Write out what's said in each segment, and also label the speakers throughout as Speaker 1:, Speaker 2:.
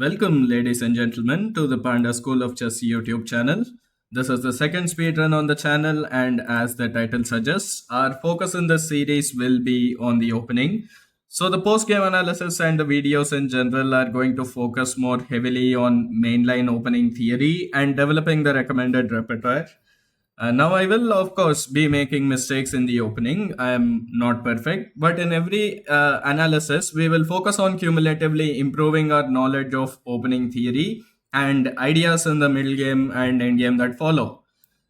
Speaker 1: Welcome, ladies and gentlemen, to the Panda School of Chess YouTube channel. This is the second speedrun on the channel, and as the title suggests, our focus in this series will be on the opening. So, the post game analysis and the videos in general are going to focus more heavily on mainline opening theory and developing the recommended repertoire. Now, I will, of course, be making mistakes in the opening. I am not perfect, but in every analysis, we will focus on cumulatively improving our knowledge of opening theory and ideas in the middle game and end game that follow.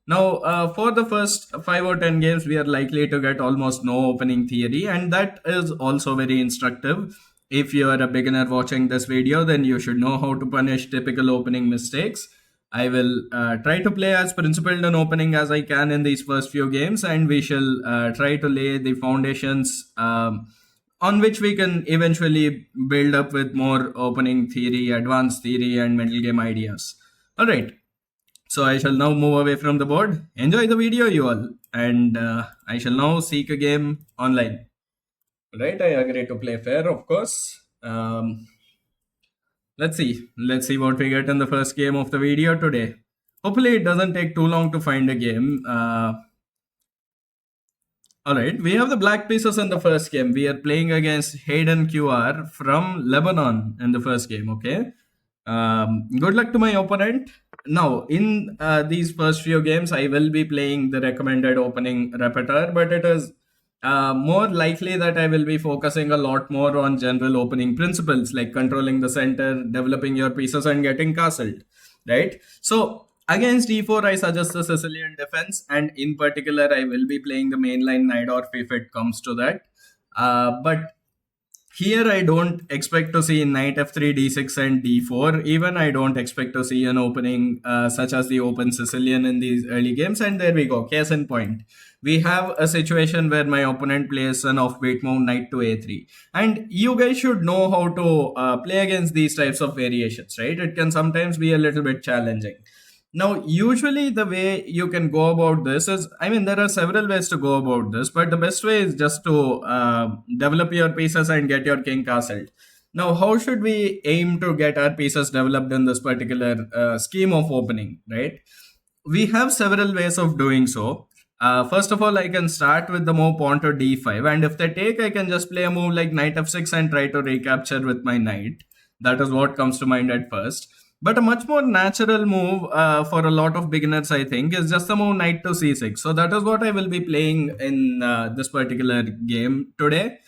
Speaker 1: Now, for the first 5 or 10 games, we are likely to get almost no opening theory, and that is also very instructive. If you are a beginner watching this video, then you should know how to punish typical opening mistakes. I will try to play as principled an opening as I can in these first few games, and we shall try to lay the foundations on which we can eventually build up with more opening theory, advanced theory, and middle game ideas. All right. So I shall now move away from the board. Enjoy the video, you all, and I shall now seek a game online. Right, I agree to play fair, of course. Let's see what we get in the first game of the video today. Hopefully it doesn't take too long to find a game. All right, we have the black pieces in the first game. We are playing against Hayden QR from Lebanon in the first game. Okay. Good luck to my opponent. Now, in these first few games, I will be playing the recommended opening repertoire, but it is more likely that I will be focusing a lot more on general opening principles like controlling the center, developing your pieces, and getting castled. Right. So, against e4, I suggest the Sicilian defense, and in particular, I will be playing the mainline Najdorf if it comes to that. But here I don't expect to see knight f3, d6 and d4. Even I don't expect to see an opening such as the open Sicilian in these early games. And there we go, case in point. We have a situation where my opponent plays an offbeat move knight to a3. And you guys should know how to play against these types of variations, right? It can sometimes be a little bit challenging. Now, usually the way you can go about this is, I mean, there are several ways to go about this, but the best way is just to develop your pieces and get your king castled. Now, how should we aim to get our pieces developed in this particular scheme of opening, right? We have several ways of doing so. First of all, I can start with the move pawn to d5, and if they take, I can just play a move like knight f6 and try to recapture with my knight. That is what comes to mind at first. But a much more natural move for a lot of beginners, I think, is just the move knight to c6. So that is what I will be playing in this particular game today.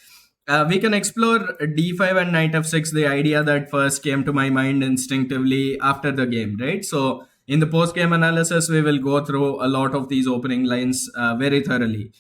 Speaker 1: We can explore d5 and knight f6, the idea that first came to my mind instinctively after the game, right? So in the post-game analysis, we will go through a lot of these opening lines very thoroughly.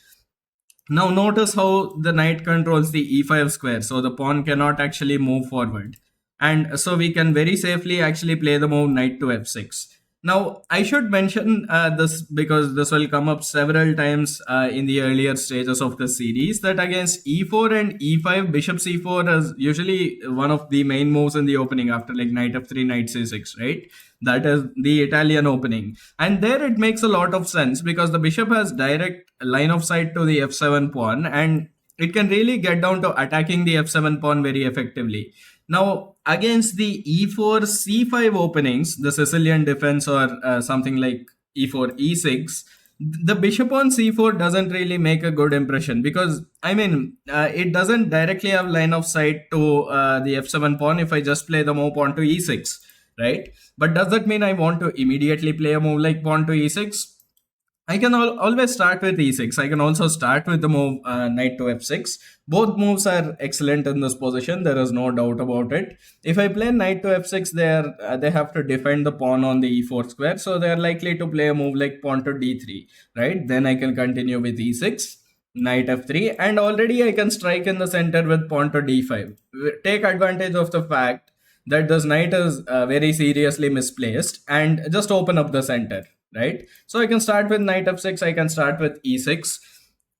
Speaker 1: Now notice how the knight controls the e5 square, so the pawn cannot actually move forward. And so we can very safely actually play the move knight to f6. Now, I should mention this because this will come up several times in the earlier stages of the series, that against e4 and e5, bishop c4 is usually one of the main moves in the opening after like knight f3, knight c6, right? That is the Italian opening. And there it makes a lot of sense because the bishop has direct line of sight to the f7 pawn, and it can really get down to attacking the f7 pawn very effectively. Now, against the e4, c5 openings, the Sicilian defense or something like e4, e6, the bishop on c4 doesn't really make a good impression because, I mean, it doesn't directly have line of sight to the f7 pawn if I just play the move pawn to e6, right? But does that mean I want to immediately play a move like pawn to e6? I can always start with e6. I can also start with the move knight to f6. Both moves are excellent in this position. There is no doubt about it. If I play knight to f6, they have to defend the pawn on the e4 square. So they are likely to play a move like pawn to d3, right? Then I can continue with e6, knight f3, and already I can strike in the center with pawn to d5. Take advantage of the fact that this knight is very seriously misplaced and just open up the center, right? So I can start with knight f6, I can start with e6.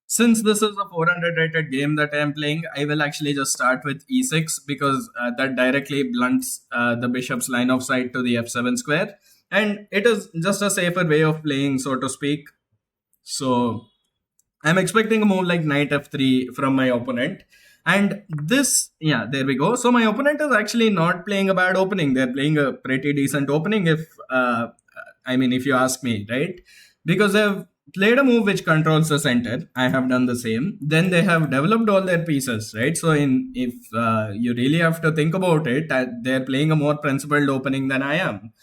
Speaker 1: Since this is a 400 rated game that I am playing, I will actually just start with e6 because that directly blunts the bishop's line of sight to the f7 square. And it is just a safer way of playing, so to speak. So I'm expecting a move like knight f3 from my opponent. And this, yeah, there we go. So my opponent is actually not playing a bad opening. They're playing a pretty decent opening, if I mean, if you ask me, right? Because they've played a move which controls the center. I have done the same. Then they have developed all their pieces, right? So in if you really have to think about it, they're playing a more principled opening than I am.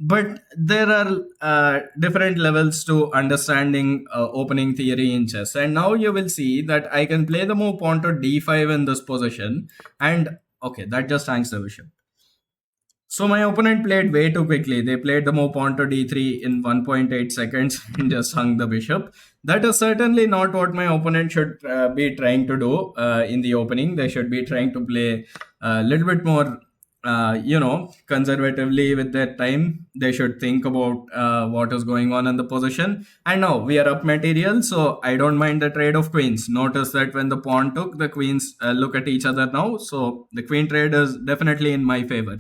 Speaker 1: But there are different levels to understanding opening theory in chess, and now you will see that I can play the move pawn to d5 in this position, and okay, that just hangs the bishop. So my opponent played way too quickly. They played the move pawn to d3 in 1.8 seconds and just hung the bishop. That is certainly not what my opponent should be trying to do in the opening. They should be trying to play a little bit more, conservatively with their time. They should think about what is going on in the position. And now we are up material, so I don't mind the trade of queens. Notice that when the pawn took, the queens look at each other now. So the queen trade is definitely in my favor.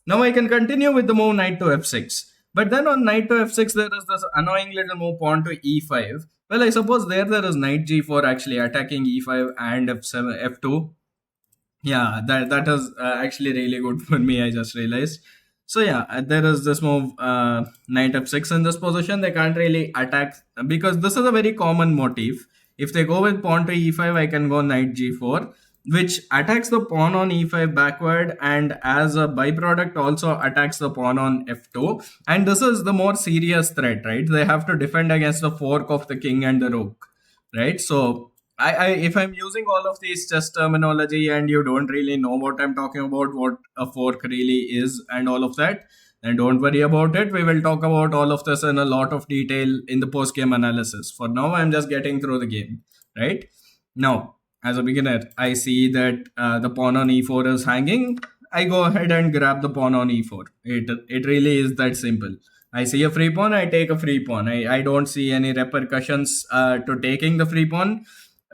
Speaker 1: Now I can continue with the move knight to f6. But then on knight to f6, there is this annoying little move pawn to e5. Well, I suppose there is knight g4 actually attacking e5 and f7, f2. Yeah, that is actually really good for me. I just realized. So yeah, there is this move knight f6 in this position. They can't really attack because this is a very common motif. If they go with pawn to e5, I can go knight g4, which attacks the pawn on e5 backward, and as a byproduct also attacks the pawn on f2. And this is the more serious threat, right? They have to defend against the fork of the king and the rook, right? So if I'm using all of these chess terminology and you don't really know what I'm talking about, what a fork really is, and all of that, then don't worry about it. We will talk about all of this in a lot of detail in the post game analysis. For now, I'm just getting through the game, right? Now, as a beginner, I see that the pawn on e4 is hanging. I go ahead and grab the pawn on e4. It really is that simple. I see a free pawn, I take a free pawn. I don't see any repercussions to taking the free pawn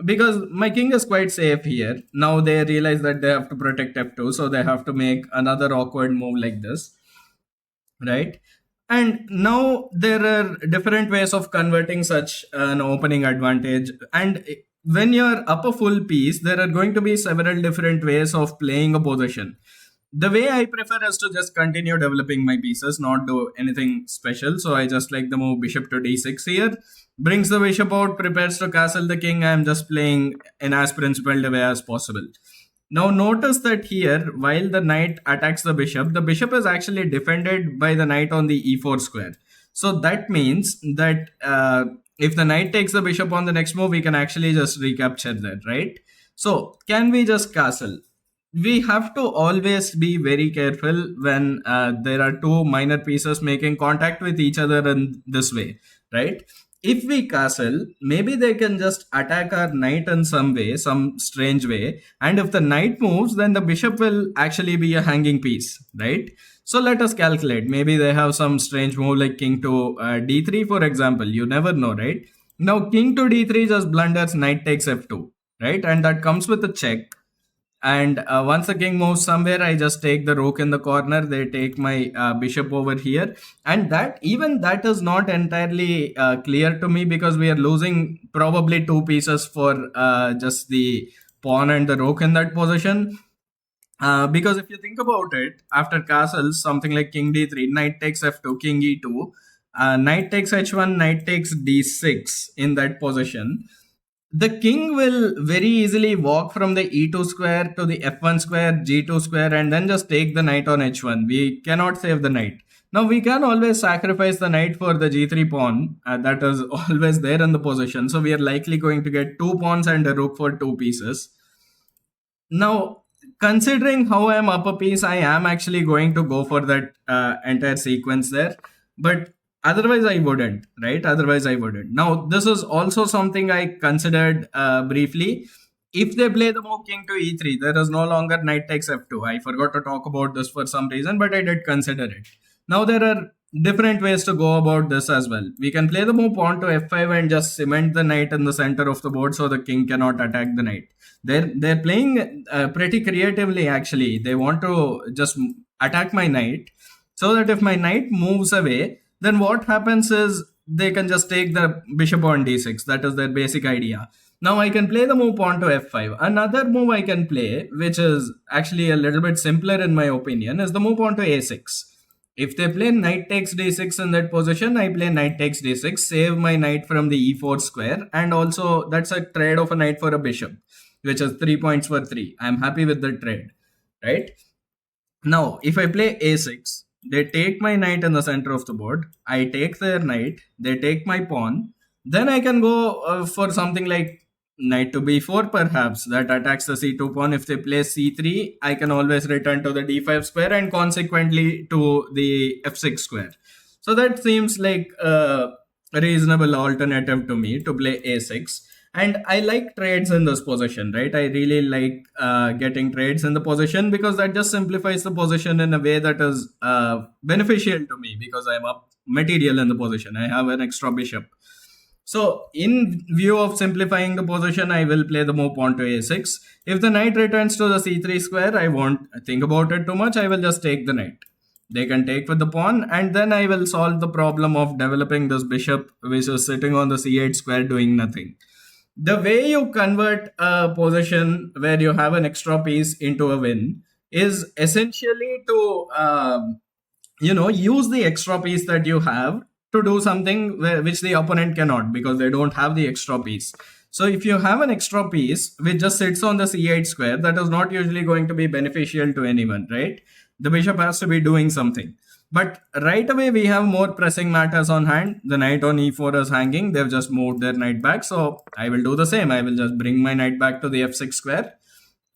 Speaker 1: because my king is quite safe here. Now they realize that they have to protect f2, so they have to make another awkward move like this, right? And now there are different ways of converting such an opening advantage. And when you're up a full piece, there are going to be several different ways of playing a position. The way I prefer is to just continue developing my pieces, not do anything special. So I just like the move bishop to d6 here. Brings the bishop out, prepares to castle the king. I'm just playing in as principled a way as possible. Now notice that here, while the knight attacks the bishop is actually defended by the knight on the e4 square. So that means that if the knight takes the bishop on the next move, we can actually just recapture that, right? So can we just castle? We have to always be very careful when there are two minor pieces making contact with each other in this way, right? If we castle, maybe they can just attack our knight in some way, some strange way. And if the knight moves, then the bishop will actually be a hanging piece, right? So let us calculate. Maybe they have some strange move like king to d3, for example. You never know, right? Now, king to d3 just blunders knight takes f2, right? And that comes with a check. And once the king moves somewhere, I just take the rook in the corner. They take my bishop over here. And that is not entirely clear to me because we are losing probably two pieces for just the pawn and the rook in that position. Because if you think about it, after castles, something like king d3, knight takes f2, king e2, knight takes h1, knight takes d6 in that position, the king will very easily walk from the e2 square to the f1 square, g2 square, and then just take the knight on h1. We cannot save the knight. Now, we can always sacrifice the knight for the g3 pawn. That is always there in the position. So, we are likely going to get two pawns and a rook for two pieces. Now, considering how I am up a piece, I am actually going to go for that entire sequence there. But otherwise, I wouldn't, right? Otherwise, I wouldn't. Now, this is also something I considered briefly. If they play the move king to e3, there is no longer knight takes f2. I forgot to talk about this for some reason, but I did consider it. Now, there are different ways to go about this as well. We can play the move pawn to f5 and just cement the knight in the center of the board so the king cannot attack the knight. They're playing pretty creatively, actually. They want to just attack my knight so that if my knight moves away, then what happens is they can just take the bishop on d6. That is their basic idea. Now I can play the move pawn to f5. Another move I can play, which is actually a little bit simpler in my opinion, is the move pawn to a6. If they play knight takes d6 in that position, I play knight takes d6, save my knight from the e4 square, and also that's a trade of a knight for a bishop, which is 3 points for 3. I'm happy with the trade, right? Now, if I play a6, they take my knight in the center of the board. I take their knight. They take my pawn. Then I can go for something like knight to b4, perhaps, that attacks the c2 pawn. If they play c3, I can always return to the d5 square and consequently to the f6 square. So that seems like a reasonable alternative to me to play a6. And I like trades in this position, right? I really like getting trades in the position because that just simplifies the position in a way that is beneficial to me because I'm up material in the position. I have an extra bishop. So in view of simplifying the position, I will play the move pawn to a6. If the knight returns to the c3 square, I won't think about it too much. I will just take the knight. They can take with the pawn, and then I will solve the problem of developing this bishop which is sitting on the c8 square doing nothing. The way you convert a position where you have an extra piece into a win is essentially to use the extra piece that you have to do something which the opponent cannot because they don't have the extra piece. So if you have an extra piece which just sits on the c8 square, that is not usually going to be beneficial to anyone, right? The bishop has to be doing something. But right away, we have more pressing matters on hand. The knight on e4 is hanging. They've just moved their knight back. So I will do the same. I will just bring my knight back to the f6 square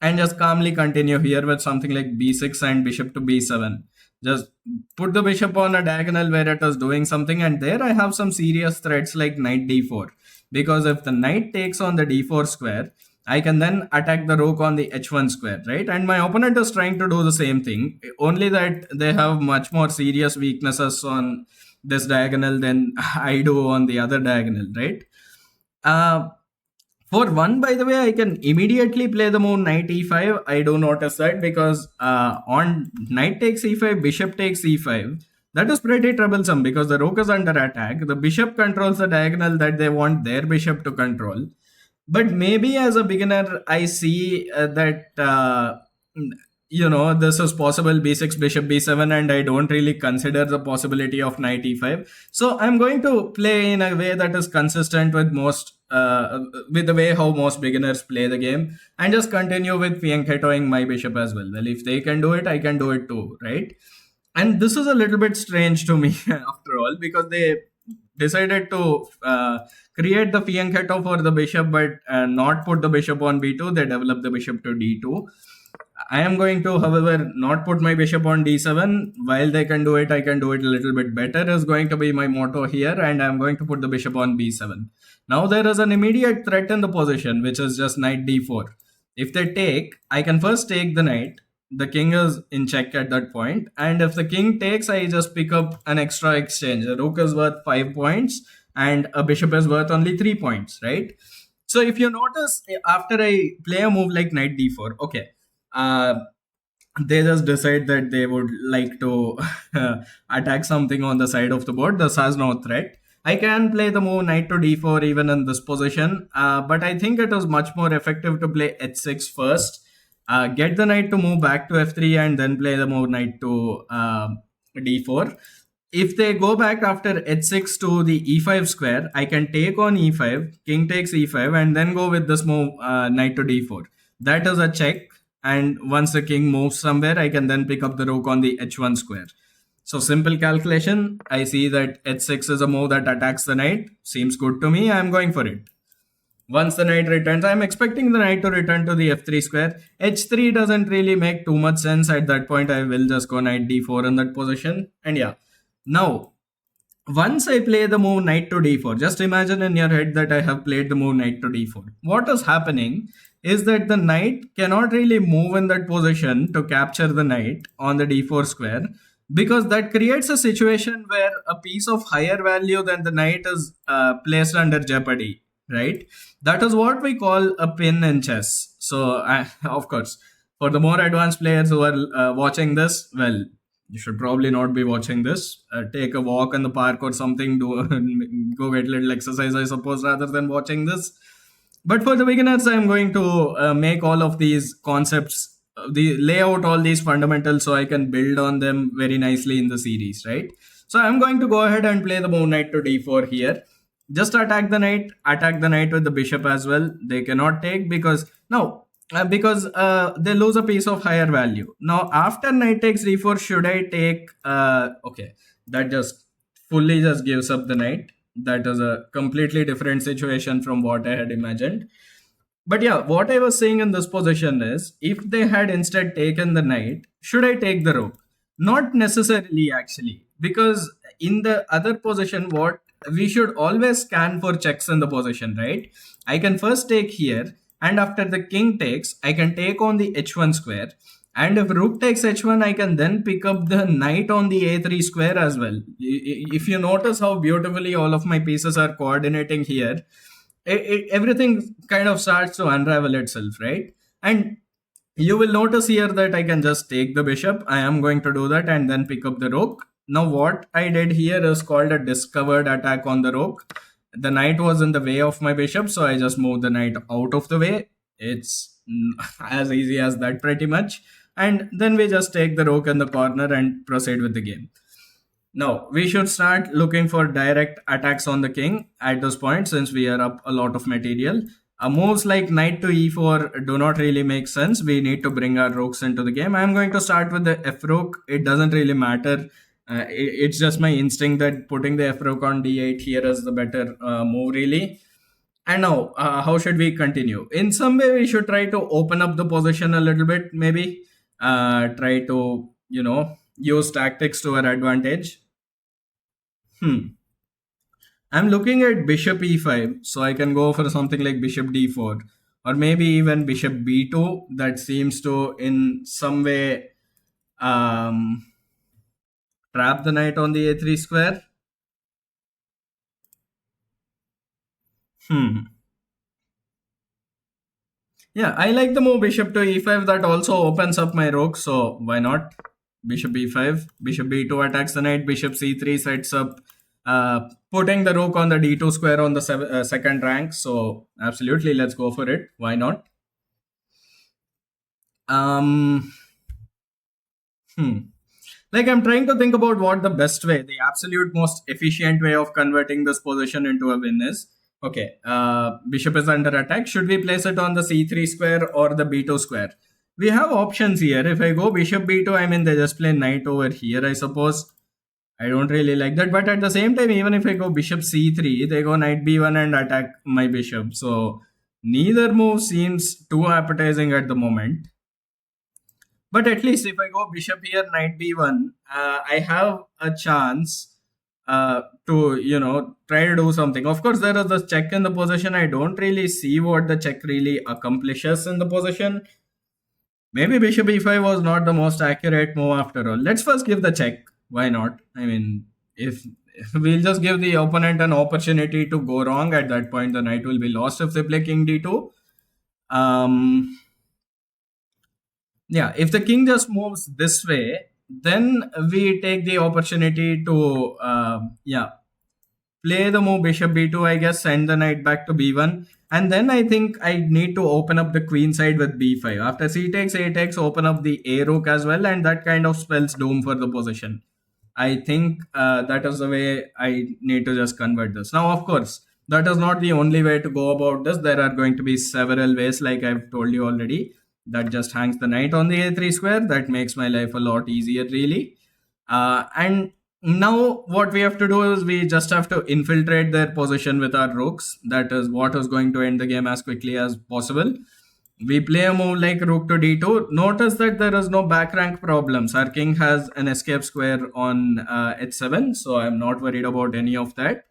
Speaker 1: and just calmly continue here with something like b6 and bishop to b7. Just put the bishop on a diagonal where it is doing something. And there I have some serious threats like knight d4. Because if the knight takes on the d4 square, I can then attack the rook on the h1 square, right? And my opponent is trying to do the same thing, only that they have much more serious weaknesses on this diagonal than I do on the other diagonal, right? For one, by the way, I can immediately play the move knight e5. I do notice that because on knight takes e5, bishop takes e5, that is pretty troublesome because the rook is under attack. The bishop controls the diagonal that they want their bishop to control. But maybe as a beginner, I see that this is possible b6 bishop b7, and I don't really consider the possibility of knight e5. So I'm going to play in a way that is consistent with with the way how most beginners play the game, and just continue with fianchettoing my bishop as well. Well, if they can do it, I can do it too, right? And this is a little bit strange to me after all, because they decided to create the fianchetto for the bishop but not put the bishop on b2. They developed the bishop to d2. I am going to, however, not put my bishop on d7. While they can do it, I can do it a little bit better is going to be my motto here, and I'm going to put the bishop on b7. Now there is an immediate threat in the position, which is just knight d4. If they take, I can first take the knight. The king is in check at that point, and if the king takes, I just pick up an extra exchange. A rook is worth 5 points and a bishop is worth only 3 points, right? So if you notice, after I play a move like knight d4, okay, they just decide that they would like to attack something on the side of the board. This has no threat. I can play the move knight to d4 even in this position, but I think it is much more effective to play h6 first. Get the knight to move back to f3 and then play the move knight to d4. If they go back after h6 to the e5 square, I can take on e5, king takes e5, and then go with this move knight to d4. That is a check, and once the king moves somewhere, I can then pick up the rook on the h1 square. So simple calculation, I see that h6 is a move that attacks the knight. Seems good to me, I am going for it. Once the knight returns, I'm expecting the knight to return to the f3 square. h3 doesn't really make too much sense. At that point, I will just go knight d4 in that position. And yeah, now, once I play the move knight to d4, just imagine in your head that I have played the move knight to d4. What is happening is that the knight cannot really move in that position to capture the knight on the d4 square, because that creates a situation where a piece of higher value than the knight is placed under jeopardy, right? That is what we call a pin in chess. So, of course, for the more advanced players who are watching this, well, you should probably not be watching this. Take a walk in the park or something. Do go get a little exercise, I suppose, rather than watching this. But for the beginners, I'm going to make all of these concepts, the lay out all these fundamentals so I can build on them very nicely in the series, right? So I'm going to go ahead and play the move knight to d4 here. Just attack the knight with the bishop as well. They cannot take because now because they lose a piece of higher value. Now after knight takes d4, should I take? Okay, that just fully just gives up the knight. That is a completely different situation from what I had imagined. But yeah, what I was saying in this position is if they had instead taken the knight, should I take the rook? Not necessarily, actually, because in the other position, what we should always scan for checks in the position, right? I can first take here, and after the king takes, I can take on the h1 square. And if rook takes h1, I can then pick up the knight on the a3 square as well. If you notice how beautifully all of my pieces are coordinating here, everything kind of starts to unravel itself, right? And you will notice here that I can just take the bishop. I am going to do that and then pick up the rook. Now, what I did here is called a discovered attack on the rook. The knight was in the way of my bishop, so I just moved the knight out of the way. It's as easy as that, pretty much. And then we just take the rook in the corner and proceed with the game. Now, we should start looking for direct attacks on the king at this point since we are up a lot of material. Moves like knight to e4 do not really make sense. We need to bring our rooks into the game. I'm going to start with the f rook. It doesn't really matter. It's just my instinct that putting the f rook on d8 here is the better move, really. And now, how should we continue? In some way, we should try to open up the position a little bit, maybe. Try to, use tactics to our advantage. Hmm. I'm looking at bishop e5, so I can go for something like bishop d4, or maybe even bishop b2. That seems to, in some way, um, trap the knight on the a3 square. Hmm. Yeah, I like the move bishop to e5. That also opens up my rook, so why not? Bishop b5, bishop b2 attacks the knight, bishop c3 sets up, putting the rook on the d2 square on the second rank. So absolutely, let's go for it. Why not? Um, hmm. Like I'm trying to think about what the best way, the absolute most efficient way of converting this position into a win is. Okay, bishop is under attack. Should we place it on the c3 square or the b2 square? We have options here. If I go bishop b2, I mean they just play knight over here, I suppose. I don't really like that. But at the same time, even if I go bishop c3, they go knight b1 and attack my bishop. So neither move seems too appetizing at the moment. But at least if I go bishop here, knight b1, I have a chance to, try to do something. Of course, there is the check in the position. I don't really see what the check really accomplishes in the position. Maybe bishop e5 was not the most accurate move after all. Let's first give the check. Why not? I mean, if we'll just give the opponent an opportunity to go wrong, at that point the knight will be lost if they play king d2. Um, yeah, if the king just moves this way, then we take the opportunity to play the move bishop b2, I guess, send the knight back to b1, and then I think I need to open up the queen side with b5. After c takes, a takes, open up the a rook as well, and that kind of spells doom for the position. I think that is the way I need to just convert this. Now, of course, that is not the only way to go about this. There are going to be several ways, like I've told you already. That just hangs the knight on the a3 square. That makes my life a lot easier, really. And now what we have to do is we just have to infiltrate their position with our rooks. That is what is going to end the game as quickly as possible. We play a move like rook to d2. Notice that there is no back rank problems. Our king has an escape square on h7, so I'm not worried about any of that.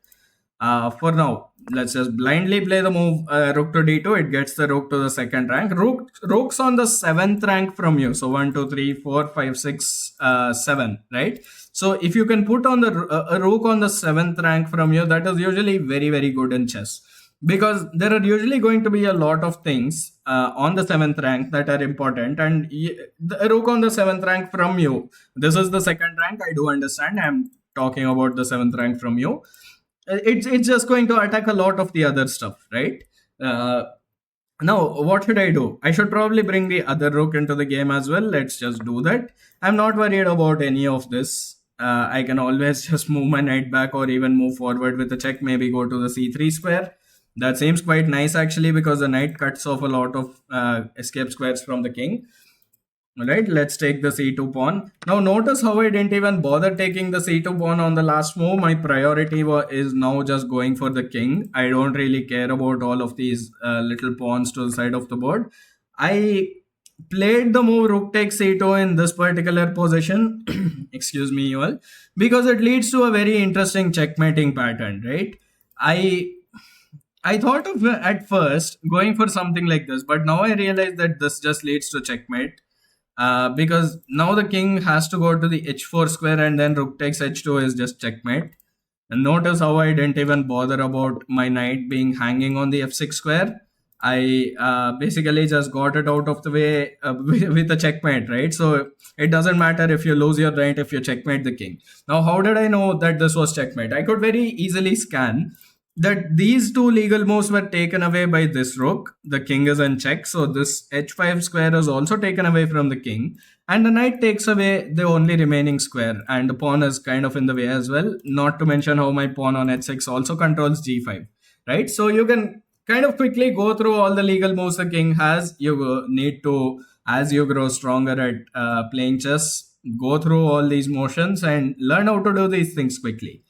Speaker 1: For now, let's just blindly play the move rook to d2. It gets the rook to the second rank. Rook's on the seventh rank from you. So 1, 2, 3, 4, 5, 6, 7, right? So if you can put on the a rook on the seventh rank from you, that is usually very, very good in chess. Because there are usually going to be a lot of things on the seventh rank that are important, and the rook on the seventh rank from you. This is the second rank. I do understand. I'm talking about the seventh rank from you. It's just going to attack a lot of the other stuff, right? Now, what should I do? I should probably bring the other rook into the game as well. Let's just do that. I'm not worried about any of this. I can always just move my knight back or even move forward with a check, maybe go to the c3 square. That seems quite nice actually because the knight cuts off a lot of escape squares from the king. Alright, let's take the c2 pawn. Now notice how I didn't even bother taking the c2 pawn on the last move. My priority is now just going for the king. I don't really care about all of these little pawns to the side of the board. I played the move rook takes c2 in this particular position. Excuse me, you all. Because it leads to a very interesting checkmating pattern, right? I I thought of at first going for something like this, but now I realize that this just leads to checkmate because now the king has to go to the h4 square and then rook takes h2 is just checkmate. And notice how I didn't even bother about my knight being hanging on the f6 square. I basically just got it out of the way with a checkmate, right? So it doesn't matter if you lose your knight if you checkmate the king. Now, how did I know that this was checkmate? I could very easily scan that these two legal moves were taken away by this rook. The king is in check, so this h5 square is also taken away from the king, and the knight takes away the only remaining square, and the pawn is kind of in the way as well. Not to mention how my pawn on h6 also controls g5, right? So you can kind of quickly go through all the legal moves the king has. You need to, as you grow stronger at playing chess, go through all these motions and learn how to do these things quickly.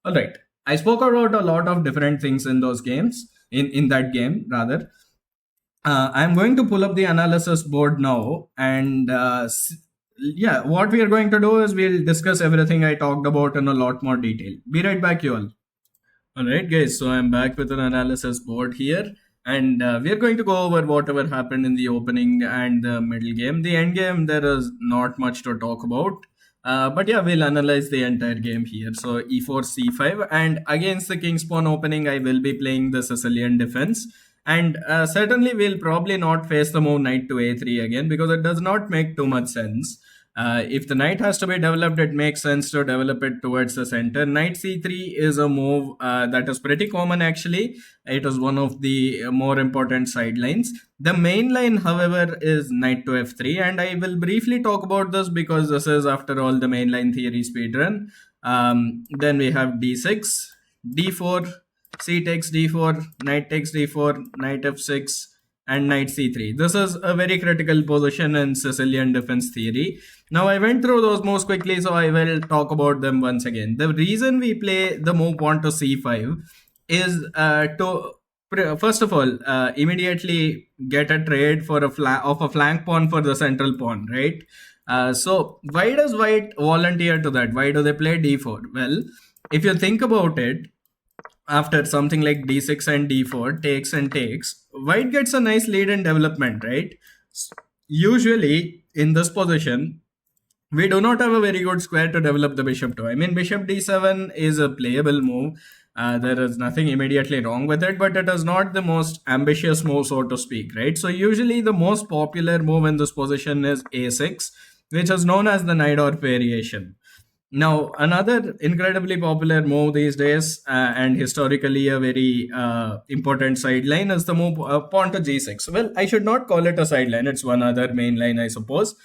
Speaker 1: All right. I spoke about a lot of different things in those games, in that game rather. I'm going to pull up the analysis board now, and yeah, what we are going to do is we'll discuss everything I talked about in a lot more detail. Be right back, you all. All right, guys. So I'm back with an analysis board here, and we are going to go over whatever happened in the opening and the middle game. The end game, there is not much to talk about. But yeah, we'll analyze the entire game here. So e4, c5, and against the king's pawn opening, I will be playing the Sicilian defense. And certainly, we'll probably not face the move knight to a3 again because it does not make too much sense. If the knight has to be developed, it makes sense to develop it towards the center. Knight c3 is a move that is pretty common actually. It is one of the more important sidelines. The main line, however, is knight to f3, and I will briefly talk about this because this is, after all, the main line theory speedrun. Then we have d6, d4, c takes d4, knight takes d4, knight f6, and knight c3. This is a very critical position in Sicilian defense theory. Now, I went through those moves quickly, so I will talk about them once again. The reason we play the move pawn to c5 is to first of all immediately get a trade for a flank pawn for the central pawn, right? So why does white volunteer to that? Why do they play d4? Well, if you think about it, after something like d6 and d4 takes and takes, white gets a nice lead in development, right? Usually in this position, we do not have a very good square to develop the bishop to. I mean, bishop d7 is a playable move. There is nothing immediately wrong with it, but it is not the most ambitious move, so to speak, right? So usually the most popular move in this position is a6, which is known as the Najdorf variation. Now, another incredibly popular move these days, and historically a very important sideline, is the move pawn to g6. Well, I should not call it a sideline. It's one other main line, I suppose.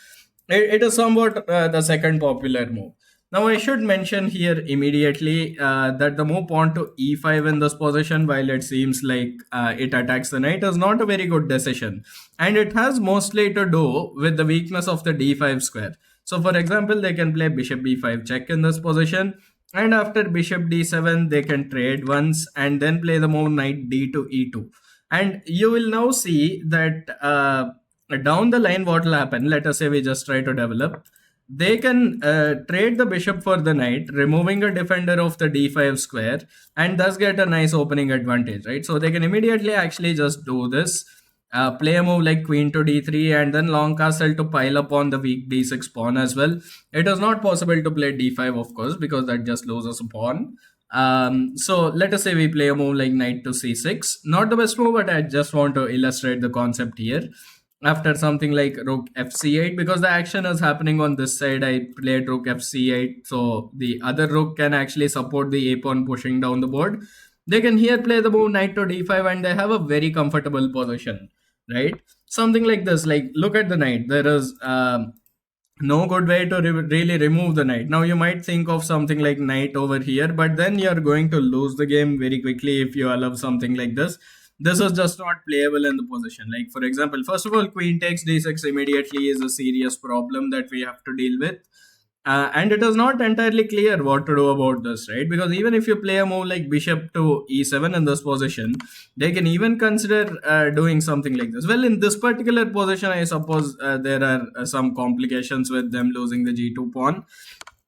Speaker 1: It is somewhat the second popular move. Now, I should mention here immediately that the move pawn to e5 in this position, while it seems like it attacks the knight, is not a very good decision. And it has mostly to do with the weakness of the d5 square. So, for example, they can play bishop b5 check in this position. And after bishop d7, they can trade once and then play the move knight d to e2. And you will now see that down the line, what will happen? Let us say we just try to develop. They can trade the bishop for the knight, removing a defender of the d5 square, and thus get a nice opening advantage, right? So they can immediately actually just do this. Play a move like queen to d3 and then long castle to pile up on the weak d6 pawn as well. It is not possible to play d5, of course, because that just loses a pawn. So let us say we play a move like knight to c6. Not the best move, but I just want to illustrate the concept here. After something like rook fc8, because the action is happening on this side, I played rook fc8, so the other rook can actually support the a pawn pushing down the board. They can here play the move knight to d5 and they have a very comfortable position. right? Something like this. Like, look at the knight. There is no good way to really remove the knight. Now you might think of something like knight over here, but then you're going to lose the game very quickly if you allow something like this. This is just not playable in the position. Like, for example, first of all, queen takes d6 immediately is a serious problem that we have to deal with. And it is not entirely clear what to do about this, right? Because even if you play a move like bishop to e7 in this position, they can even consider doing something like this. Well, in this particular position, I suppose there are some complications with them losing the g2 pawn.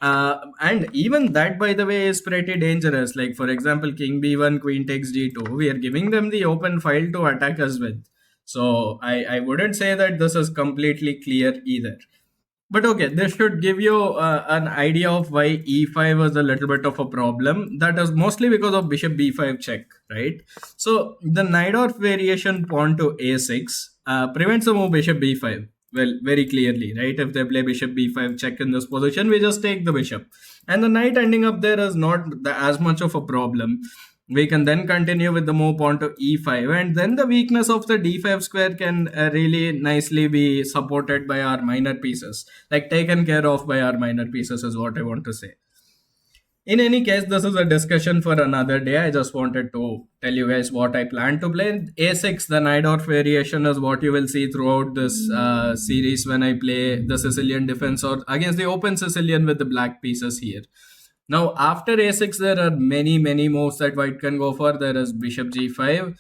Speaker 1: And even that, by the way, is pretty dangerous. Like, for example, king b1, queen takes g2. We are giving them the open file to attack us with. So I wouldn't say that this is completely clear either. But okay, this should give you an idea of why e5 was a little bit of a problem. That is mostly because of bishop b5 check, right? So the Najdorf variation pawn to a6 prevents the move bishop b5. Well, very clearly, right? If they play bishop b5 check in this position, we just take the bishop. And the knight ending up there is not as much of a problem. We can then continue with the move pawn to e5, and then the weakness of the d5 square can really nicely be supported by our minor pieces, like taken care of by our minor pieces is what I want to say. In any case, this is a discussion for another day. I just wanted to tell you guys what I plan to play. A6, the Najdorf variation, is what you will see throughout this series when I play the Sicilian defense or against the open Sicilian with the black pieces here. Now, after a6, there are many moves that white can go for. There is bishop g5,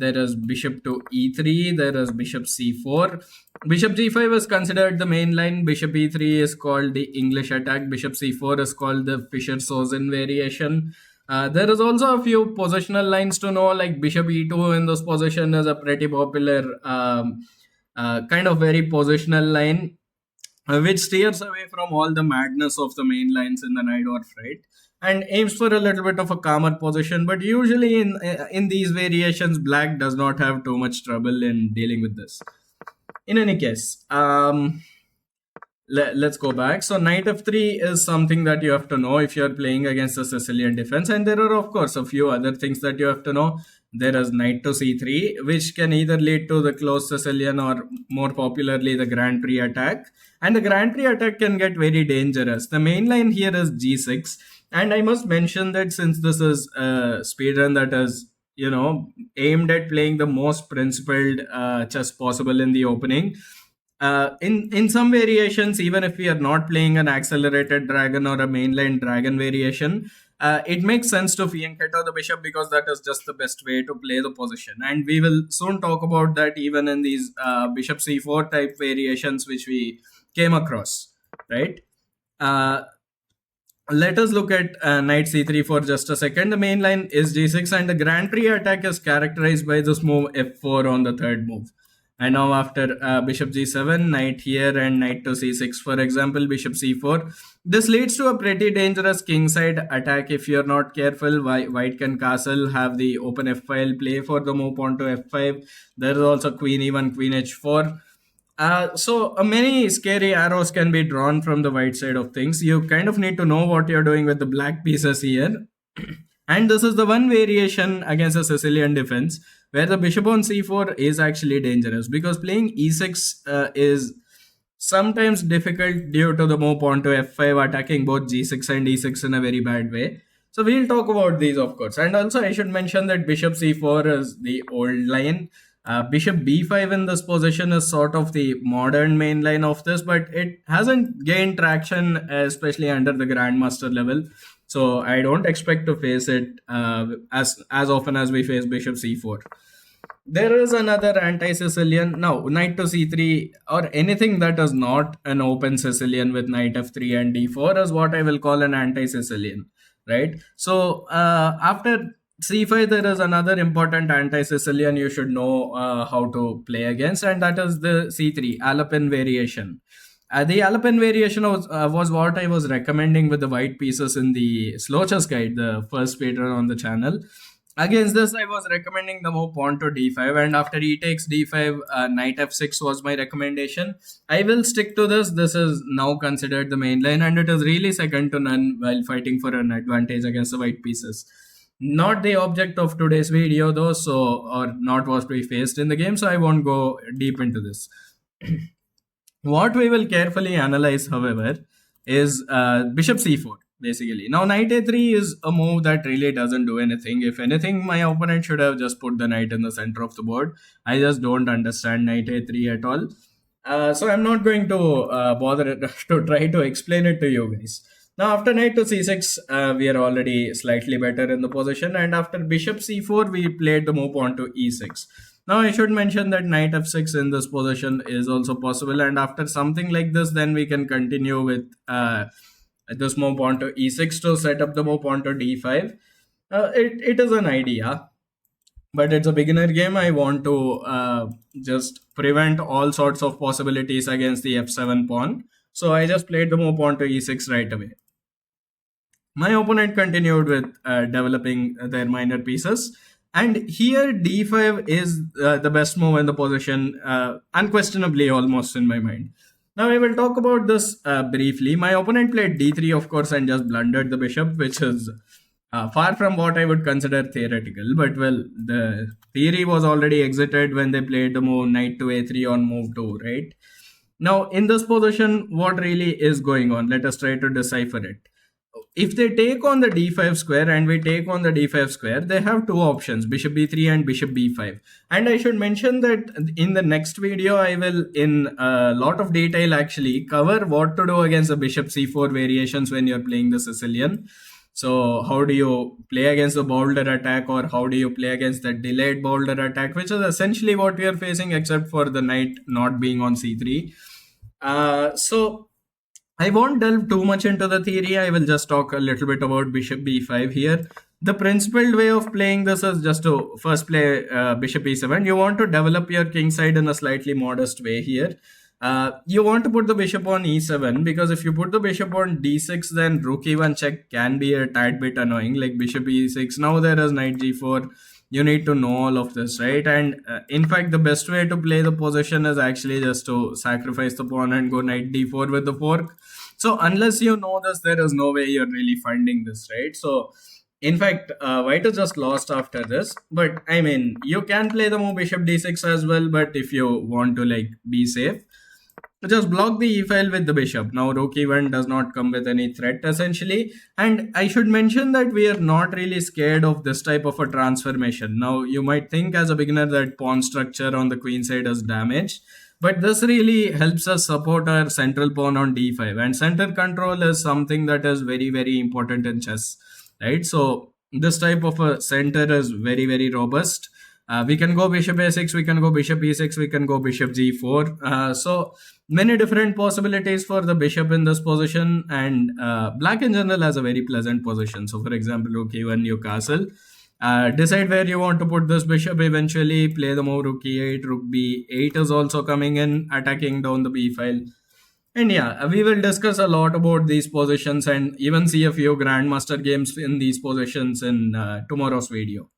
Speaker 1: there is bishop to e3, there is bishop c4. Bishop g5 is considered the main line. Bishop e3 is called the English attack. Bishop c4 is called the Fischer-Sozin variation. There is also a few positional lines to know, like bishop e2 in this position is a pretty popular kind of very positional line, which steers away from all the madness of the main lines in the Najdorf, right? And aims for a little bit of a calmer position. But usually in these variations, black does not have too much trouble in dealing with this. In any case, let's go back. So knight f3 is something that you have to know if you're playing against the Sicilian defense. And there are, of course, a few other things that you have to know. There is knight to c3, which can either lead to the closed Sicilian or more popularly the Grand Prix attack. And the Grand Prix attack can get very dangerous. The main line here is g6. And I must mention that since this is a speedrun that is, aimed at playing the most principled chess possible in the opening, in some variations, even if we are not playing an accelerated dragon or a mainline dragon variation, it makes sense to fianchetto the bishop because that is just the best way to play the position. And we will soon talk about that even in these bishop c4 type variations which we came across, right? Let us look at knight c3 for just a second. The main line is g6 and the Grand Prix attack is characterized by this move f4 on the third move. And now after bishop g7, knight here and knight to c6, for example, bishop c4. This leads to a pretty dangerous kingside attack if you're not careful. White can castle, have the open f-file, play for the move pawn to f5. There is also queen e1, queen h4. So many scary arrows can be drawn from the white side of things. You kind of need to know what you're doing with the black pieces here. And this is the one variation against a Sicilian defense where the bishop on c4 is actually dangerous because playing e6 is sometimes difficult due to the move pawn to f5 attacking both g6 and e6 in a very bad way. So we'll talk about these, of course. And also I should mention that bishop c4 is the old line. Bishop b5 in this position is sort of the modern main line of this, but it hasn't gained traction, especially under the grandmaster level. So I don't expect to face it as often as we face bishop c4. There is another anti-Sicilian. Now, knight to c3 or anything that is not an open Sicilian with knight f3 and d4 is what I will call an anti-Sicilian, right? So after c5, there is another important anti-Sicilian you should know how to play against, and that is the c3 Alapin variation. The Alapin variation was what I was recommending with the white pieces in the slow chess guide, the first speedrun on the channel. Against this, I was recommending the move pawn to d5, and after e takes d5, knight f6 was my recommendation. I will stick to this. This is now considered the main line, and it is really second to none while fighting for an advantage against the white pieces. Not the object of today's video though, so or not what we faced in the game, so I won't go deep into this. What we will carefully analyze, however, is bishop c4. Basically, now knight a3 is a move that really doesn't do anything. If anything, my opponent should have just put the knight in the center of the board. I just don't understand knight a3 at all. So I'm not going to bother to try to explain it to you guys. Now after knight to c6, we are already slightly better in the position, and after bishop c4, we played the move pawn to e6. Now I should mention that knight f6 in this position is also possible, and after something like this, then we can continue with this move pawn to e6 to set up the move pawn to d5. It is an idea, but it's a beginner game. I want to just prevent all sorts of possibilities against the f7 pawn. So I just played the move pawn to e6 right away. My opponent continued with developing their minor pieces. And here d5 is the best move in the position, unquestionably almost in my mind. Now I will talk about this briefly. My opponent played d3, of course, and just blundered the bishop, which is far from what I would consider theoretical. But well, the theory was already exited when they played the move knight to a3 on move 2, right? Now in this position, what really is going on? Let us try to decipher it. If they take on the d5 square and we take on the d5 square, they have two options, bishop b3 and bishop b5. And I should mention that in the next video, I will in a lot of detail actually cover what to do against the bishop c4 variations when you're playing the Sicilian. So how do you play against the boulder attack, or how do you play against the delayed boulder attack, which is essentially what we are facing except for the knight not being on c3. So I won't delve too much into the theory. I will just talk a little bit about bishop b5 here. The principled way of playing this is just to first play bishop e7. You want to develop your king side in a slightly modest way here. You want to put the bishop on e7, because if you put the bishop on d6, then rook e1 check can be a tad bit annoying, like bishop e6. Now there is knight g4. You need to know all of this, right? And in fact, the best way to play the position is actually just to sacrifice the pawn and go knight d4 with the fork. So unless you know this, there is no way you're really finding this, right? So in fact, white is just lost after this. But I mean, you can play the move bishop d6 as well, but if you want to like be safe, just block the e file with the bishop. Now rook e1 does not come with any threat essentially. And I should mention that we are not really scared of this type of a transformation. Now you might think as a beginner that pawn structure on the queen side is damaged, but this really helps us support our central pawn on d5, and center control is something that is very, very important in chess, right? So this type of a center is very, very robust. We can go bishop a6, we can go bishop e6, we can go bishop g4. So many different possibilities for the bishop in this position, and black in general has a very pleasant position. So for example, rook e1, you castle. Decide where you want to put this bishop eventually. Play the move rook e8, rook b8 is also coming in, attacking down the b file. And yeah, we will discuss a lot about these positions and even see a few grandmaster games in these positions in tomorrow's video.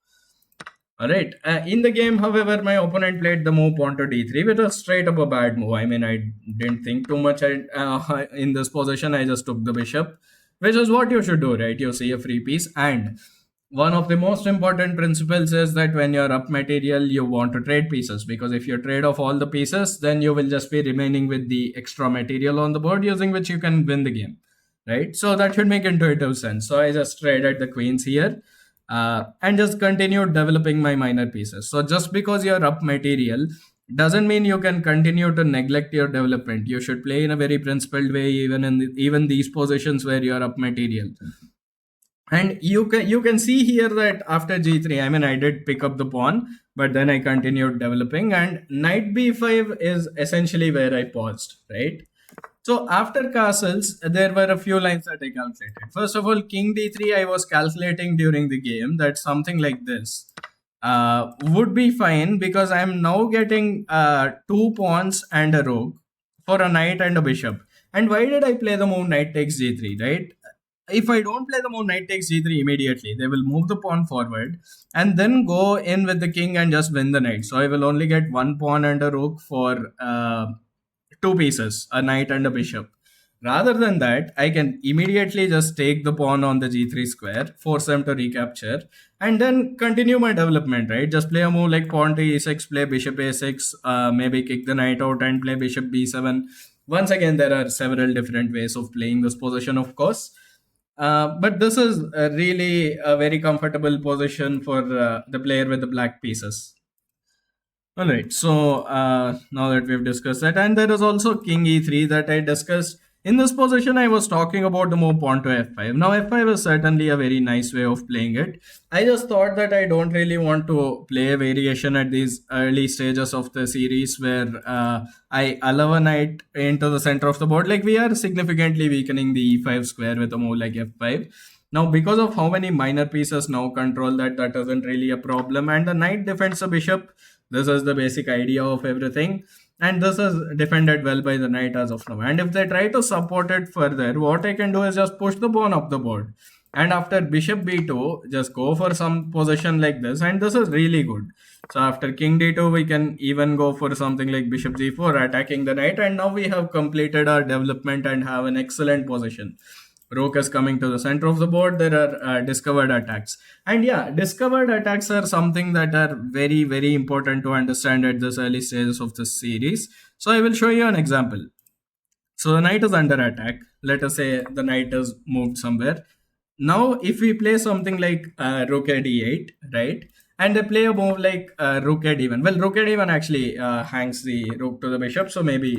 Speaker 1: Alright, in the game, however, my opponent played the move pawn to d3, which was straight up a bad move. I mean, I didn't think too much in this position. I just took the bishop, which is what you should do, right? You see a free piece. And one of the most important principles is that when you're up material, you want to trade pieces, because if you trade off all the pieces, then you will just be remaining with the extra material on the board, using which you can win the game, right? So that should make intuitive sense. So I just traded the queens here. And just continued developing my minor pieces. So just because you're up material doesn't mean you can continue to neglect your development. You should play in a very principled way, even in even these positions where you're up material. And you can see here that after g3, I mean, I did pick up the pawn, but then I continued developing, and knight b5 is essentially where I paused, right? So after castles, there were a few lines that I calculated. First of all, king d3, I was calculating during the game that something like this would be fine, because I'm now getting 2 pawns and a rook for a knight and a bishop. And why did I play the move knight takes g3, right? If I don't play the move knight takes g3 immediately, they will move the pawn forward and then go in with the king and just win the knight. So I will only get 1 pawn and a rook for 2 pieces, a knight and a bishop. Rather than that, I can immediately just take the pawn on the g3 square, force them to recapture, and then continue my development, right? Just play a move like pawn to e6, play bishop a6, maybe kick the knight out and play bishop b7. Once again, there are several different ways of playing this position, of course. But this is really a very comfortable position for the player with the black pieces. All right. So now that we've discussed that, and there is also King E3 that I discussed. In this position, I was talking about the move pawn to F5. Now, F5 is certainly a very nice way of playing it. I just thought that I don't really want to play a variation at these early stages of the series where I allow a knight into the center of the board. Like, we are significantly weakening the E5 square with a move like F5. Now, because of how many minor pieces now control that, that isn't really a problem. And the knight defends the bishop. This is the basic idea of everything. And this is defended well by the knight as of now. And if they try to support it further, what I can do is just push the pawn up the board. And after bishop b2, just go for some position like this. And this is really good. So after king d2, we can even go for something like bishop g4, attacking the knight. And now we have completed our development and have an excellent position. Rook is coming to the center of the board. There are discovered attacks. And yeah, discovered attacks are something that are very, very important to understand at this early stages of this series. So I will show you an example. So the knight is under attack. Let us say the knight is moved somewhere. Now, if we play something like rook at d8, right? And they play a move like rook at d1. Well, rook at d1 actually hangs the rook to the bishop. So maybe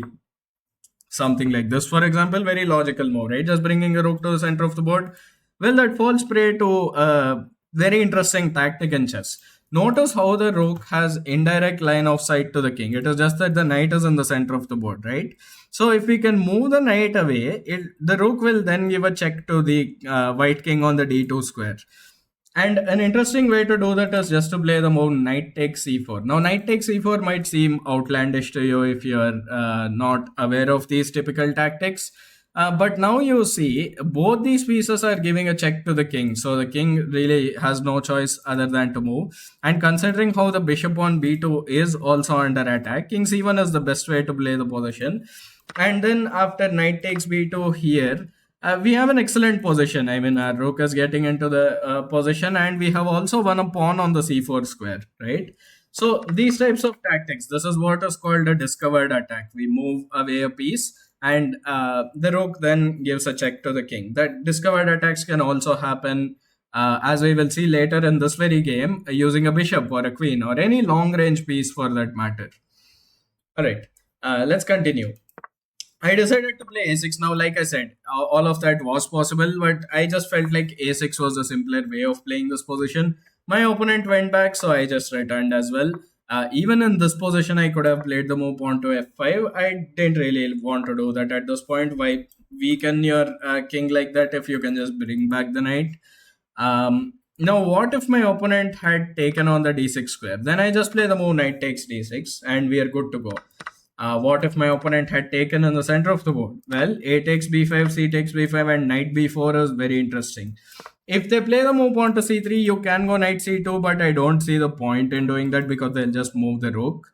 Speaker 1: something like this, for example, very logical move, right? Just bringing a rook to the center of the board. Well, that falls prey to a very interesting tactic in chess. Notice how the rook has indirect line of sight to the king. It is just that the knight is in the center of the board, right? So if we can move the knight away, the rook will then give a check to the white king on the d2 square. And an interesting way to do that is just to play the move knight takes c4. Now, knight takes c4 might seem outlandish to you if you're not aware of these typical tactics. But now you see both these pieces are giving a check to the king. So the king really has no choice other than to move. And considering how the bishop on b2 is also under attack, king c1 is the best way to play the position. And then after knight takes b2 here, we have an excellent position. I mean, our rook is getting into the position, and we have also won a pawn on the c4 square, right? So these types of tactics, this is what is called a discovered attack. We move away a piece, and the rook then gives a check to the king. That discovered attacks can also happen, as we will see later in this very game, using a bishop or a queen or any long range piece for that matter. All right, let's continue. I decided to play a6. Now, like I said, all of that was possible, but I just felt like a6 was a simpler way of playing this position. My opponent went back, so I just returned as well. Even in this position, I could have played the move pawn to f5. I didn't really want to do that at this point. Why weaken your king like that if you can just bring back the knight? Now, what if my opponent had taken on the d6 square? Then I just play the move knight takes d6, and we are good to go. What if my opponent had taken in the center of the board? Well, a takes b5, c takes b5, and knight b4 is very interesting. If they play the move pawn to c3, you can go knight c2, but I don't see the point in doing that because they'll just move the rook.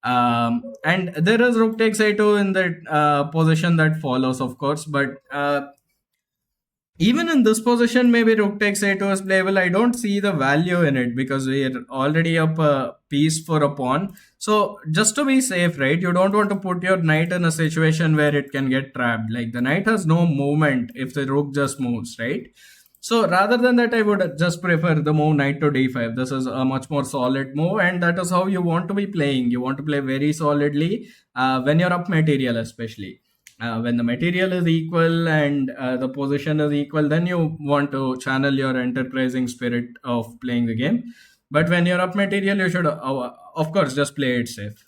Speaker 1: And there is rook takes a2 in the position that follows, of course, but even in this position, maybe rook takes a2 is playable. I don't see the value in it because we are already up a piece for a pawn. So just to be safe, right, you don't want to put your knight in a situation where it can get trapped. Like the knight has no movement if the rook just moves, right? So rather than that, I would just prefer the move knight to d5. This is a much more solid move, and that is how you want to be playing. You want to play very solidly when you're up material, especially. When the material is equal and the position is equal, then you want to channel your enterprising spirit of playing the game. But when you're up material, you should, of course, just play it safe.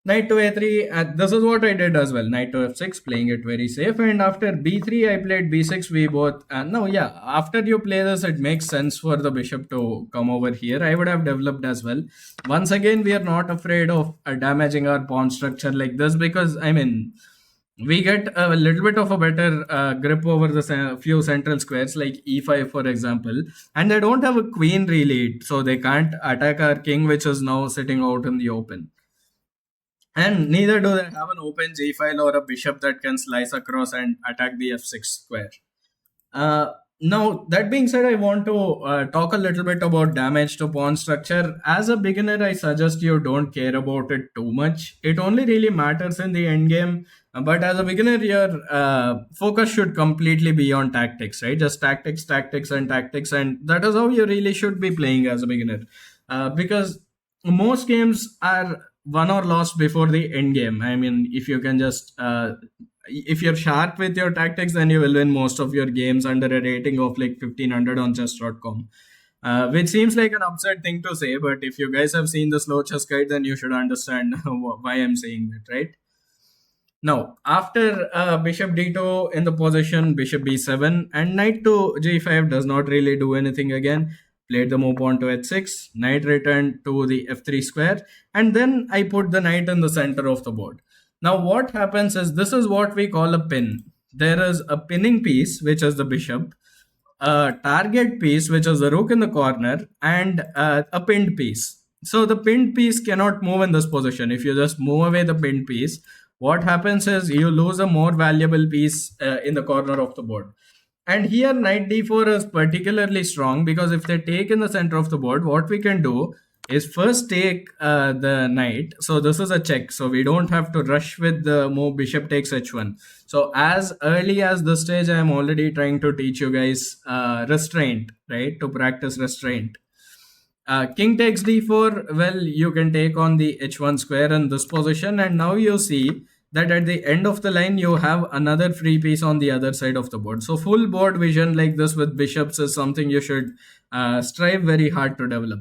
Speaker 1: Knight to a3, this is what I did as well. Knight to f6, playing it very safe. And after b3, I played b6. We both, no, yeah, after you play this, it makes sense for the bishop to come over here. I would have developed as well. Once again, we are not afraid of damaging our pawn structure like this because, I mean, we get a little bit of a better grip over the few central squares like e5, for example, and they don't have a queen really, so they can't attack our king, which is now sitting out in the open. And neither do they have an open G file or a bishop that can slice across and attack the f6 square. Now, that being said, I want to talk a little bit about damage to pawn structure. As a beginner, I suggest you don't care about it too much. It only really matters in the end game. But as a beginner, your focus should completely be on tactics, right? Just tactics, tactics, and tactics. And that is how you really should be playing as a beginner. Because most games are won or lost before the end game. I mean, if you can just if you're sharp with your tactics, then you will win most of your games under a rating of like 1500 on chess.com. Which seems like an absurd thing to say, but if you guys have seen the slow chess guide, then you should understand why I'm saying that, right? Now, after bishop d2 in the position, bishop b7, and knight to g5 does not really do anything again. Played the move pawn to h6, knight returned to the f3 square, and then I put the knight in the center of the board. Now, what happens is this is what we call a pin. There is a pinning piece, which is the bishop, a target piece, which is the rook in the corner, and a pinned piece. So the pinned piece cannot move in this position. If you just move away the pinned piece, what happens is you lose a more valuable piece in the corner of the board. And here knight d4 is particularly strong because if they take in the center of the board, what we can do is first take the knight. So this is a check. So we don't have to rush with the move bishop takes h1. So as early as this stage, I am already trying to teach you guys restraint, right? To practice restraint. King takes d4. Well, you can take on the h1 square in this position. And now you see that at the end of the line, you have another free piece on the other side of the board. So full board vision like this with bishops is something you should strive very hard to develop.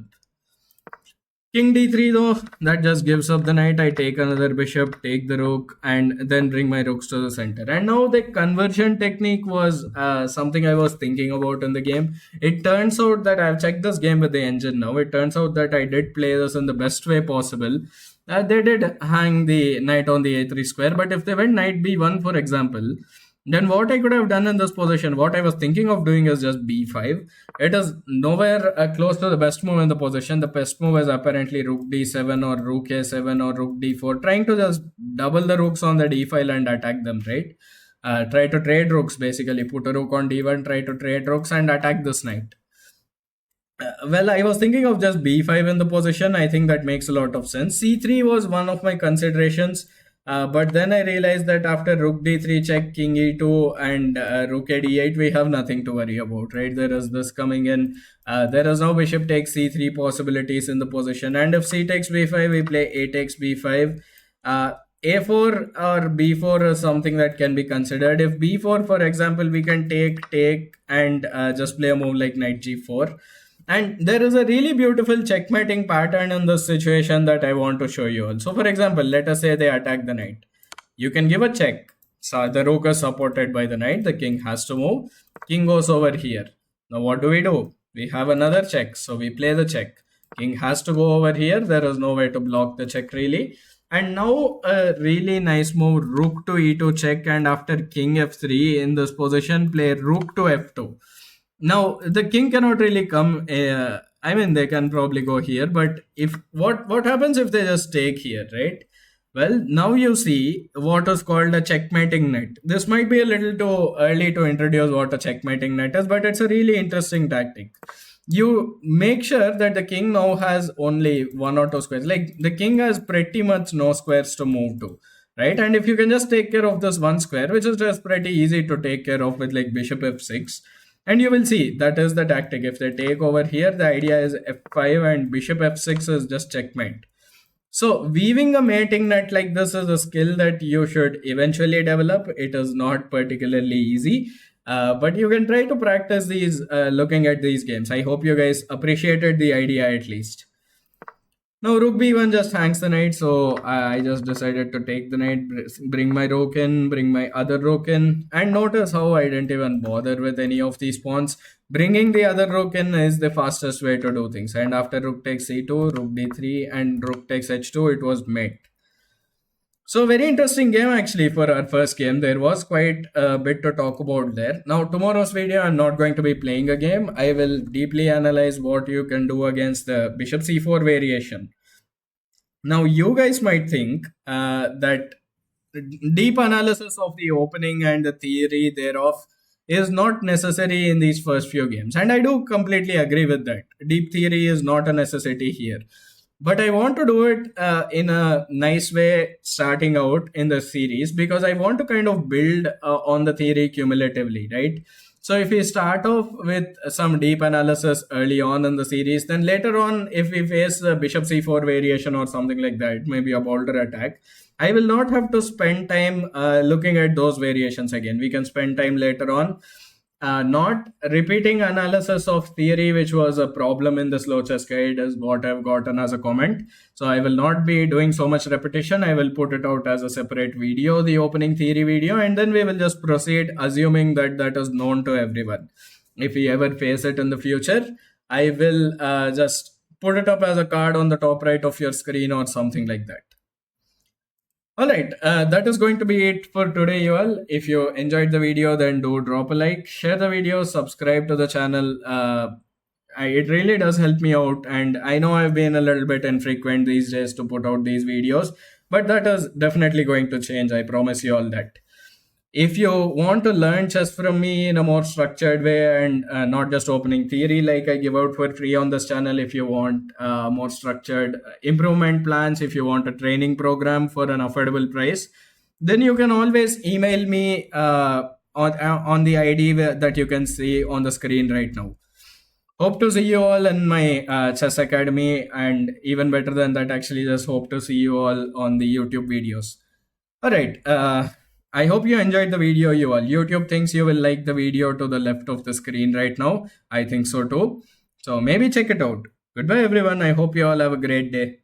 Speaker 1: King d3 though, that just gives up the knight. I take another bishop, take the rook, and then bring my rooks to the center. And now the conversion technique was something I was thinking about in the game. It turns out that I've checked this game with the engine now. It turns out that I did play this in the best way possible. They did hang the knight on the a3 square, but if they went knight b1, for example, then what I could have done in this position, what I was thinking of doing is just b5. It is nowhere close to the best move in the position. The best move is apparently rook d7 or rook a7 or rook d4, trying to just double the rooks on the d file and attack them, right? Try to trade rooks, basically. Put a rook on d1, try to trade rooks and attack this knight. Well, I was thinking of just b5 in the position. I think that makes a lot of sense. c3 was one of my considerations. But then I realized that after rook d3 check, king e2 and rook a d8, we have nothing to worry about, right? There is this coming in. There is no bishop takes c3 possibilities in the position. And if c takes b5, we play a takes b5. A4 or b4 is something that can be considered. If b4, for example, we can take and just play a move like knight g4. And there is a really beautiful checkmating pattern in this situation that I want to show you all. So for example, let us say they attack the knight. You can give a check. So the rook is supported by the knight. The king has to move. King goes over here. Now what do? We have another check. So we play the check. King has to go over here. There is no way to block the check really. And now a really nice move, rook to e2 check, and after king f3 in this position, play rook to f2. Now the king cannot really come. I mean, they can probably go here, but if what happens if they just take here, right? Well, now you see what is called a checkmating net. This might be a little too early to introduce what a checkmating net is, but it's a really interesting tactic. You make sure that the king now has only one or two squares. Like the king has pretty much no squares to move to, right? And if you can just take care of this one square, which is just pretty easy to take care of with like bishop f6, and you will see that is the tactic. If they take over here, the idea is f5 and bishop f6 is just checkmate. So weaving a mating net like this is a skill that you should eventually develop. It is not particularly easy, but you can try to practice these looking at these games. I hope you guys appreciated the idea at least. Now rook b1 just hangs the knight, so I just decided to take the knight, bring my rook in, bring my other rook in, and notice how I didn't even bother with any of these pawns. Bringing the other rook in is the fastest way to do things, and after rook takes c2, rook d3, and rook takes h2, it was mate. So very interesting game actually for our first game. There was quite a bit to talk about there. Now tomorrow's video, I'm not going to be playing a game. I will deeply analyze what you can do against the bishop c4 variation. Now, you guys might think that deep analysis of the opening and the theory thereof is not necessary in these first few games. And I do completely agree with that. Deep theory is not a necessity here. But I want to do it in a nice way starting out in the series because I want to kind of build on the theory cumulatively, right? So if we start off with some deep analysis early on in the series, then later on, if we face a bishop c4 variation or something like that, maybe a bolder attack, I will not have to spend time looking at those variations again. We can spend time later on not repeating analysis of theory, which was a problem in the slow chess guide, is what I've gotten as a comment. So I will not be doing so much repetition. I will put it out as a separate video, the opening theory video, and then we will just proceed assuming that that is known to everyone. If we ever face it in the future, I will just put it up as a card on the top right of your screen or something like that. All right, that is going to be it for today, you all. If you enjoyed the video, then do drop a like, share the video, subscribe to the channel. It really does help me out, and I know I've been a little bit infrequent these days to put out these videos, but that is definitely going to change. I promise you all that. If you want to learn chess from me in a more structured way and not just opening theory like I give out for free on this channel, if you want more structured improvement plans, if you want a training program for an affordable price, then you can always email me on the ID that you can see on the screen right now. Hope to see you all in my chess academy, and even better than that, actually just hope to see you all on the YouTube videos. All right. I hope you enjoyed the video, you all. YouTube thinks you will like the video to the left of the screen right now. I think so too. So maybe check it out. Goodbye, everyone. I hope you all have a great day.